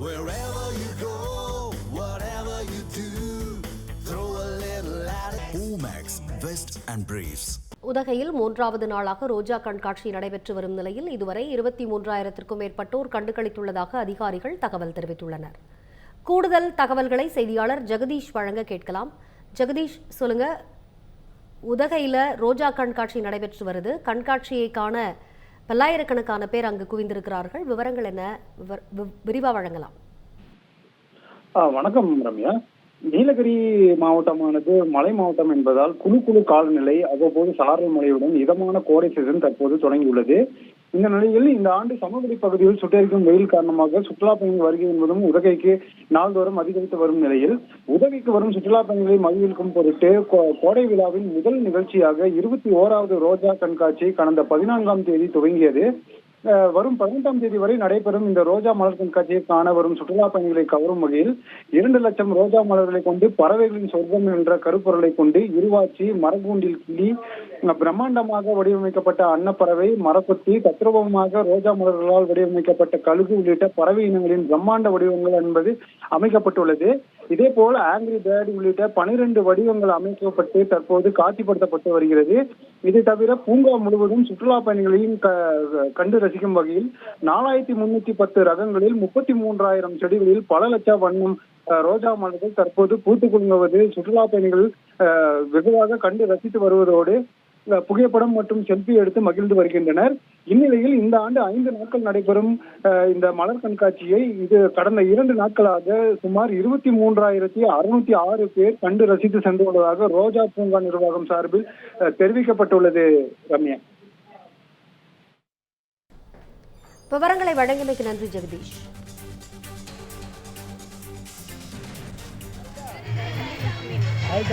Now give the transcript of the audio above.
Wherever you go, whatever you do, throw a little at it. Omax, Vest and Briefs. உதகையில் 3வது நாளாக ரோஜா கண்காட்சி நடைபெற்று வரும் நிலையில் இதுவரை 23,000க்கும் மேற்பட்டோர் கண்டுகளித்துள்ளதாக அதிகாரிகள் தகவல் தெரிவித்துள்ளனர். கூடுதல் தகவல்களை செய்தியாளர் ஜெகதீஷ் வழங்க கேட்கலாம். ஜெகதீஷ், சொல்லுங்க, உதகையில் ரோஜா கண்காட்சி நடைபெற்று வருது. கண்காட்சியை காண பல்லாயிரக்கணக்கான பேர் அங்கு குவிந்திருக்கிறார்கள். விவரங்கள் என்ன, விரிவாக வழங்கலாம். வணக்கம் ரம்யா. நீலகிரி மாவட்டமானது மலை மாவட்டம் என்பதால் குழு காலநிலை, அவ்வப்போது சாரல் மழையுடன் இதமான கோடை சீசன் தற்போது தொடங்கியுள்ளது. இந்த நிலையில் இந்த ஆண்டு சமவெளி பகுதியில் சுட்டெரிக்கும் வெயில் காரணமாக சுற்றுலா பயணிகள் வருகை என்பதும் உதகைக்கு நாள்தோறும் அதிகரித்து வரும் நிலையில் உதகைக்கு வரும் சுற்றுலா பயணிகளை மகிழ்விக்கும் பொருட்டு கோடை விழாவின் முதல் நிகழ்ச்சியாக 21வது ரோஜா கண்காட்சி கடந்த 14ஆம் தேதி துவங்கியது. வரும் 18ஆம் தேதி வரை நடைபெறும் இந்த ரோஜா மலர் கண்காட்சியை காண வரும் சுற்றுலா பயணிகளை கவரும் வகையில் 2 லட்சம் ரோஜா மலர்களை கொண்டு பறவைகளின் சொர்க்கம் என்ற கருப்பொருளை கொண்டு இருவாச்சி, மரக்கூண்டில் கிளி, பிரம்மாண்டமாக வடிவமைக்கப்பட்ட அன்னப்பறவை, மரப்பொத்தி, தத்ரூபமாக ரோஜா மலர்களால் வடிவமைக்கப்பட்ட கழுகு உள்ளிட்ட பறவை இனங்களின் பிரம்மாண்ட வடிவங்கள் என்பது அமைக்கப்பட்டுள்ளது. இதே போல ஆங்கிரி பேர்டு உள்ளிட்ட 12 வடிவங்கள் அமைக்கப்பட்டு தற்போது காட்சிப்படுத்தப்பட்டு வருகிறது. இதை தவிர பூங்கா முழுவதும் சுற்றுலா பயணிகளையும் கண்டு ரசிக்கும் வகையில் 4310 ரகங்களில் 33,000 செடிகளில் பல லட்ச வண்ணம் ரோஜா மலர்கள் தற்போது பூத்து குலுங்குவது சுற்றுலா பயணிகள் வெகுவாக கண்டு ரசித்து வருவதோடு புகைப்படம் மற்றும் செல்ஃபி எடுத்து மகிழ்ந்து வருகின்றனர். இந்நிலையில் இந்த ஆண்டு 5 நாட்கள் நடைபெறும் இந்த மலர் கண்காட்சியை கடந்த 2 நாட்களாக சுமார் 23,606 பேர் கண்டு ரசித்து சென்றுள்ளதாக ரோஜா பூங்கா நிர்வாகம் சார்பில் தெரிவிக்கப்பட்டுள்ளது. ரம்யா, விவரங்களை வழங்கியமைக்கு நன்றி ஜெகதீஷ். Ai,